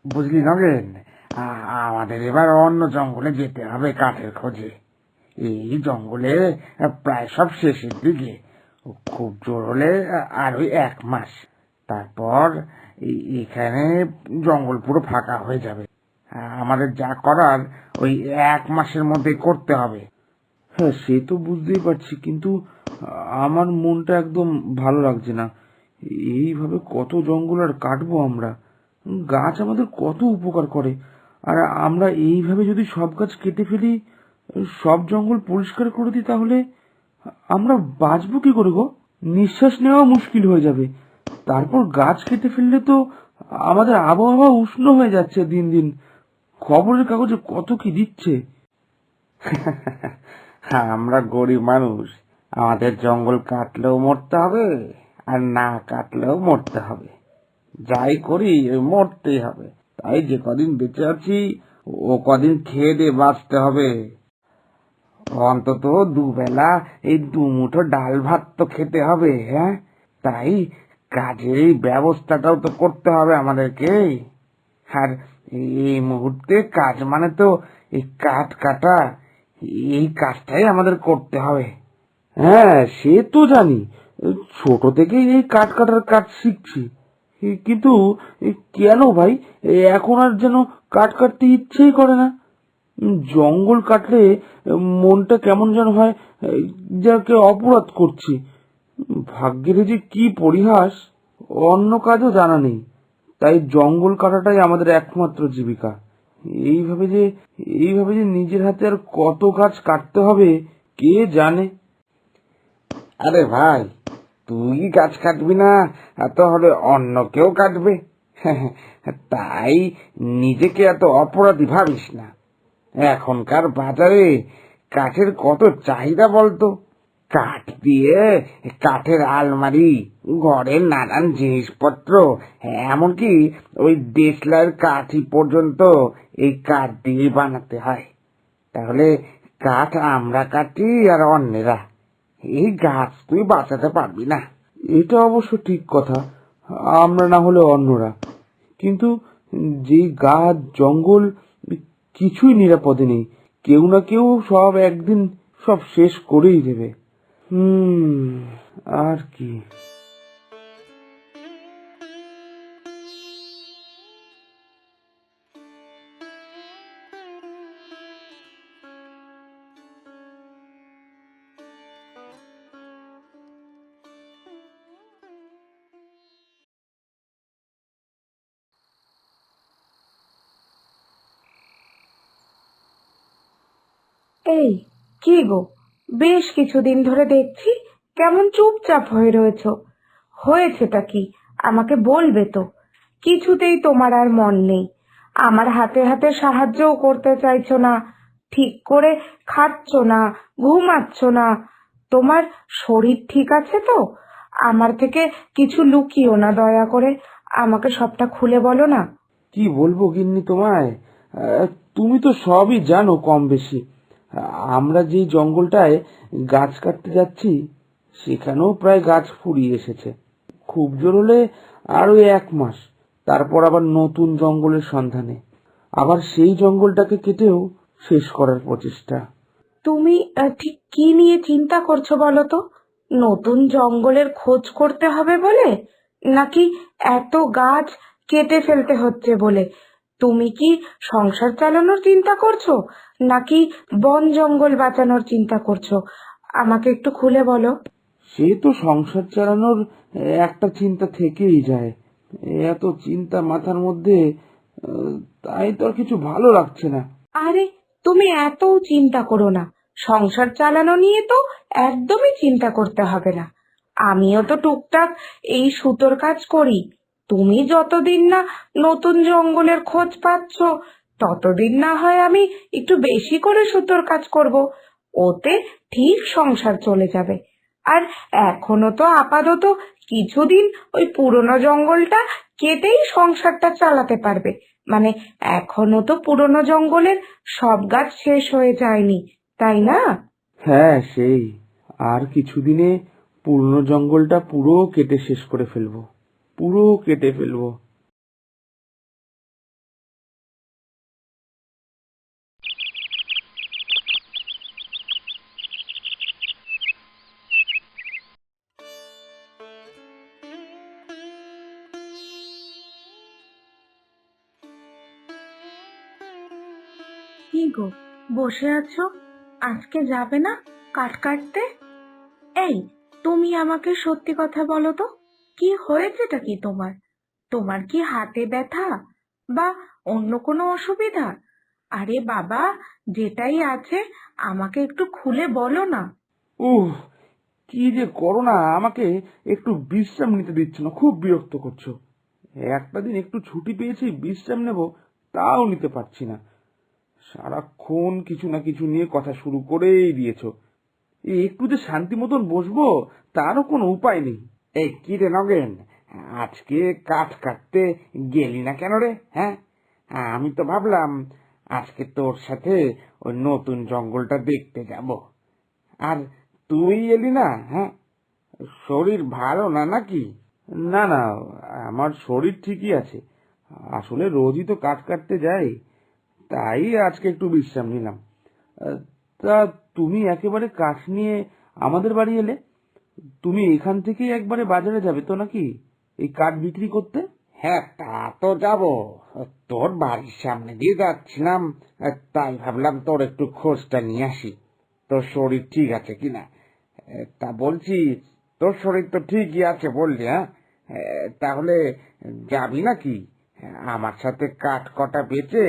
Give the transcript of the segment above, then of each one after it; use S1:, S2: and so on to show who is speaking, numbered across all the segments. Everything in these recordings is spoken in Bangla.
S1: বুঝলি নগেন, আমাদের এবার অন্য জঙ্গলে যেতে হবে কাঠের খোঁজে। এই জঙ্গলে প্রায় সব শেষের দিকে। খুব জোর হলে আর ওই 1 মাস, তারপর এখানে জঙ্গল পুরো ফাঁকা হয়ে যাবে। আমাদের যা করার ওই 1 মাসের মধ্যে করতে হবে।
S2: হ্যাঁ, সে তো বুঝতেই পারছি, কিন্তু আমার মনটা একদম ভালো লাগছে না। এইভাবে কত জঙ্গল আর কাটবো আমরা? গাছ আমাদের কত উপকার করে, আর আমরা এইভাবে যদি সব গাছ কেটে ফেলি, সব জঙ্গল পরিষ্কার করে দিই, তাহলে আমরা বাঁচবো কি করে গো? নিঃশ্বাস নেওয়া মুশকিল হয়ে যাবে। তারপর গাছ কেটে ফেললে তো আমাদের আবহাওয়া উষ্ণ হয়ে যাচ্ছে দিন দিন। খবরের কাগজে কত কি দিচ্ছে।
S1: আমরা গরিব মানুষ, আমাদের জঙ্গল কাটলেও মরতে হবে, আর না কাটলেও মরতে হবে। যাই করি মরতেই হবে। তাই যে কদিন বেঁচে আছি ও কদিন খেয়ে দিয়ে বাঁচতে হবে। অন্তত দুবেলা এই 2 মুঠো ডাল ভাত তো খেতে হবে। হ্যাঁ, তাই কাজের এই ব্যবস্থাটাও তো করতে হবে আমাদেরকে। আর এই মুহূর্তে কাজ মানে তো এই কাঠ কাটা, এই কাজটাই আমাদের করতে হবে।
S2: হ্যাঁ, সে তো জানি। ছোট থেকেই এই কাঠ কাটার কাজ শিখছি। কিন্তু কেন ভাই, এখন আর যেন কাঠ কাটতে ইচ্ছেই করে না। জঙ্গল কাটলে মনটা কেমন যেন হয়, যা কেউ অপরাধ করছি। ভাগ্যের যে কি পরিহাস, অন্য কাজও জানা নেই, তাই জঙ্গল কাটাটাই আমাদের একমাত্র জীবিকা। এইভাবে যে এইভাবে যে নিজের হাতে আর কত গাছ কাটতে হবে কে জানে।
S1: আরে ভাই, তুই গাছ কাটবি না তাহলে অন্য কেউ কাটবে। তাই নিজেকে এত অপরাধী ভাবিস না। এখনকার বাজারে কাঠের কত চাহিদা বলতো। কাঠ দিয়ে কাঠের আলমারি, ঘরের নানান জিনিসপত্র, এমনকি ওই দেশলাইয়ের কাঠি পর্যন্ত এই কাঠ দিয়ে বানাতে হয়। তাহলে কাঠ আমরা কাটি আর অন্যেরা, এই গাছ তুই বাঁচাতে পারবি না।
S2: এটা অবশ্য ঠিক কথা, আমরা না হলে অন্যরা। কিন্তু যেই গাছ জঙ্গল কিছুই নিরাপদে নেই, কেউ না কেউ সব একদিন সব শেষ করেই দেবে। আর কি।
S3: এই, কি গো, বেশ কিছুদিন ধরে দেখছি কেমন চুপচাপ হয়ে রয়েছো। হয়েছেটা কি, আমাকে বলবে তো? কিছুতেই তোমার আর মন নেই। আমার হাতে হাতে সাহায্যও করতে চাইছো না, ঠিক করে খাচ্ছ না, ঘুমাচ্ছ না। তোমার শরীর ঠিক আছে তো? আমার থেকে কিছু লুকিও না দয়া করে, আমাকে সবটা খুলে বলো না।
S2: কি বলবো গিন্নি তোমায়? তুমি তো সবই জানো কম বেশি। আমরা যেই জঙ্গলটায় গাছ কাটতে যাচ্ছি, সেখানেও প্রায় গাছ ফুরিয়ে এসেছে। খুব জোর হলে আরো 1 মাস, তারপর আবার নতুন জঙ্গলের সন্ধানে, আবার সেই জঙ্গলটাকে কেটেও শেষ করার প্রচেষ্টা।
S3: তুমি ঠিক কি নিয়ে চিন্তা করছো বলো তো? নতুন জঙ্গলের খোঁজ করতে হবে বলে, নাকি এত গাছ কেটে ফেলতে হচ্ছে বলে? তুমি কি সংসার চালানোর চিন্তা করছো, নাকি বন জঙ্গল বাঁচানোর চিন্তা করছো? আমাকে একটু খুলে বলো।
S2: সে তো সংসার চালানোর একটা চিন্তা থেকেই যায়। এত চিন্তা মাথার মধ্যে, তাই তো আর কিছু ভালো লাগছে না।
S3: আরে, তুমি এতও চিন্তা করো না। সংসার চালানো নিয়ে তো একদমই চিন্তা করতে হবে না। আমিও তো টুকটাক এই সুতোর কাজ করি। তুমি যতদিন না নতুন জঙ্গলের খোঁজ পাচ্ছ, ততদিন না হয় আমি একটু বেশি করে সুতোর কাজ করব। ওতে ঠিক সংসার চলে যাবে। আর এখনো তো আপাতত কিছুদিন ওই পুরনো জঙ্গলটা কেটেই সংসারটা চালাতে পারবে। মানে এখনো তো পুরনো জঙ্গলের সব গাছ শেষ হয়ে যায়নি, তাই না?
S2: হ্যাঁ, সেই আর কিছুদিনে পুরনো জঙ্গলটা পুরো কেটে শেষ করে ফেলবো, পুরো কেটে ফেলবো।
S3: কি গো, বসে আছো? আজকে যাবে না কাঠ কাটতে? এই, তুমি আমাকে সত্যি কথা বলো তো, কি হয়েছেটা কি তোমার? তোমার কি হাতে ব্যথা বা অন্য কোনো অসুবিধা? আরে বাবা, যেটাই আছে আমাকে একটু খুলে বলো না।
S2: উহ, কি যে করো না, আমাকে একটু বিশ্রাম নিতে দিচ্ছ না, খুব বিরক্ত করছো। একটা দিন একটু ছুটি পেয়েছি, বিশ্রাম নেব, তাও নিতে পারছি না। সারাক্ষণ কিছু না কিছু নিয়ে কথা শুরু করেই দিয়েছো। একটু যে শান্তি মতন বসবো তারও কোনো উপায় নেই।
S1: এই কি রে নগেন, আজকে কাঠ কাটতে গেলি না কেন রে? হ্যাঁ, আমি তো ভাবলাম আজকে তোর সাথে ওই নতুন জঙ্গলটা দেখতে যাব, আর তুই এলি না। হ্যাঁ, শরীর ভালো না নাকি?
S2: না না, আমার শরীর ঠিকই আছে। আসলে রোজই তো কাঠ কাটতে যাই, তাই আজকে একটু বিশ্রাম নিলাম। আহ, তা তুমি একেবারে কাঠ নিয়ে আমাদের বাড়ি এলে? তুমি এখান থেকেই একবারে বাজারে যাবে তো নাকি, এই কাঠ বিক্রি করতে?
S1: হ্যাঁ, তা তো যাব। তোর বাড়ির সামনে দিয়ে যাচ্ছিলাম, তাই ভাবলাম তোর একটু খোঁজটা নিয়ে আসি, তোর শরীর ঠিক আছে কিনা। তা বলছি, তোর শরীর তো ঠিকই আছে বললি? হ্যাঁ, তাহলে যাবি নাকি আমার সাথে? কাঠ কটা বেচে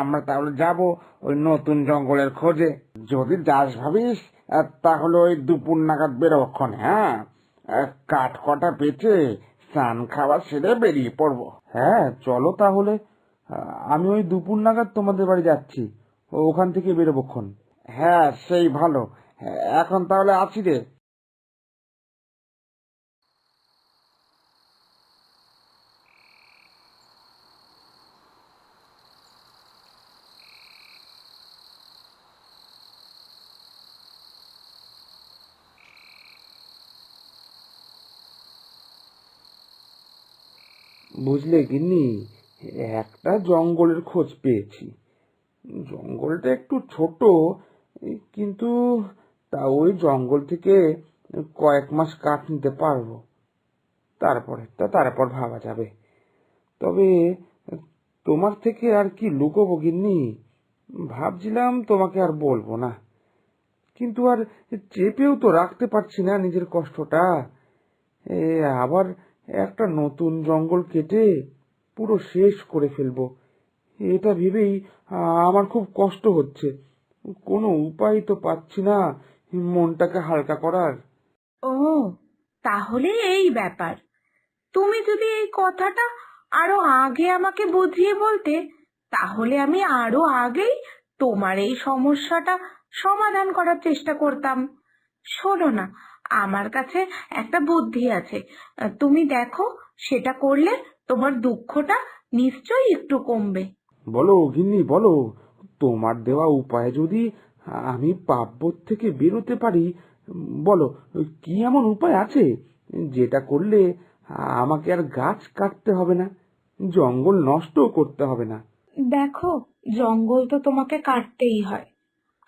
S1: আমরা তাহলে যাব ওই নতুন জঙ্গলের খোঁজে। যদি যাস ভাবিস, তাহলে ওই দুপুর নাগাদ বেরোক্ষণ। হ্যাঁ, কাঠ কটা বেচে স্নান খাওয়া সেরে বেরিয়ে পড়বো।
S2: হ্যাঁ চলো তাহলে, আমি ওই দুপুর নাগাদ তোমাদের বাড়ি যাচ্ছি, ওখান থেকে বেরোবক্ষণ।
S1: হ্যাঁ, সেই ভালো। এখন তাহলে আছি রে।
S2: বুঝলে গিন্নি, একটা জঙ্গলের খোঁজ পেয়েছি। জঙ্গলটা একটু ছোট, কিন্তু তা ওই জঙ্গল থেকে কয়েক মাস কাঠ নিতে পারবো, তারপর ভাবা যাবে। তবে তোমার থেকে আর কি লুকোবো গিন্নি, ভাবছিলাম তোমাকে আর বলবো না, কিন্তু আর চেপেও তো রাখতে পারছি না নিজের কষ্টটা। এ আবার একটা নতুন জঙ্গল কেটে পুরো শেষ করে ফেলবো, এটা ভেবেই আমার খুব কষ্ট হচ্ছে। কোনো উপায় তো পাচ্ছি না মনটাকে হালকা করার।
S3: ও, তাহলে এই ব্যাপার। তুমি যদি এই কথাটা আরো আগে আমাকে বুঝিয়ে বলতে, তাহলে আমি আরো আগেই তোমার এই সমস্যাটা সমাধান করার চেষ্টা করতাম। শোনো না, আমার কাছে একটা বুদ্ধি আছে, তুমি দেখো, সেটা করলে তোমার দুঃখটা নিশ্চয়ই একটু কমবে।
S2: বলো গিন্নি বলো, তোমার দেওয়া উপায় যদি আমি পাপবোধ থেকে বেরোতে পারি, বলো কি এমন উপায় আছে যেটা করলে আমাকে আর গাছ কাটতে হবে না, জঙ্গল নষ্ট করতে হবে না?
S3: দেখো, জঙ্গল তো তোমাকে কাটতেই হয়।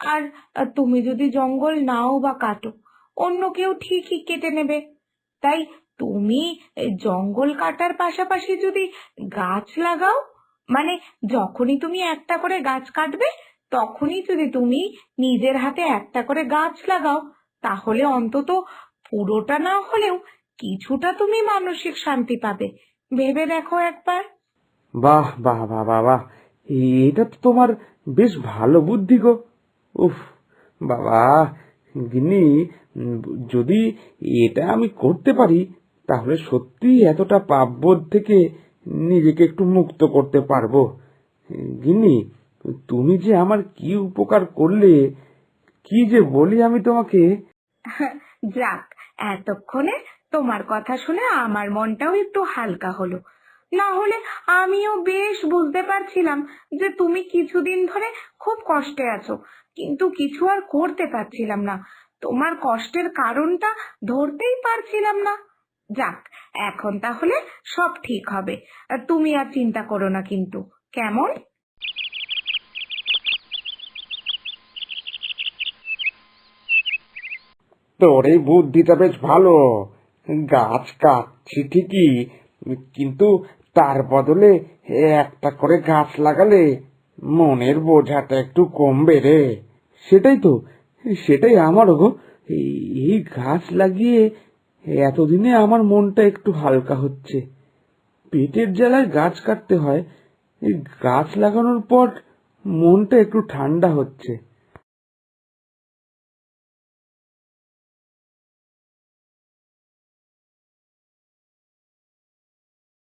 S3: আর তুমি যদি জঙ্গল নাও বা কাটো, অন্য কেউ ঠিকই কেটে নেবে। তাই তুমি এই জঙ্গল কাটার পাশাপাশি যদি গাছ লাগাও, মানে যখনই তুমি একটা করে গাছ কাটবে, তখনই যদি তুমি নিজের হাতে একটা করে গাছ লাগাও, তাহলে অন্তত পুরোটা না হলেও কিছুটা তুমি মানসিক শান্তি পাবে। ভেবে দেখো একবার।
S2: বাহ বাহ বাহ বাহ বাহ, এটা তো তোমার বেশ ভালো বুদ্ধি গো। উফ বাবা, গিন্নি, উম, যদি এটা আমি করতে পারি তাহলে সত্যি এতটা পাপবোধ থেকে নিজেকে একটু মুক্ত করতে পারবো। গিন্নি, তুমি যে আমার কি উপকার করলে, কি যে বলি আমি তোমাকে।
S3: যাক, এতক্ষণে তোমার কথা শুনে আমার মনটাও একটু হালকা হলো। না হলে আমিও বেশ বুঝতে পারছিলাম যে তুমি কিছুদিন ধরে খুব কষ্টে আছো, কিন্তু কিছু আর করতে পারছিলাম না। তোমার কষ্টের কারণটা ধরতেই পারছিলাম না। যাক, এখন তাহলে সব ঠিক হবে। আর তুমি আর চিন্তা করো না কিন্তু, কেমন?
S1: তোর এই বুদ্ধিটা বেশ ভালো। গাছ কাটছি ঠিকই, কিন্তু তার বদলে একটা করে গাছ লাগালে মনের বোঝাটা একটু কমবে রে।
S2: সেটাই আমারও গো। এই গাছ লাগিয়ে এতদিনে আমার মনটা একটু হালকা হচ্ছে। পেটের জ্বালায় গাছ কাটতে হয়, এই গাছ লাগানোর পর মনটা একটু ঠান্ডা হচ্ছে।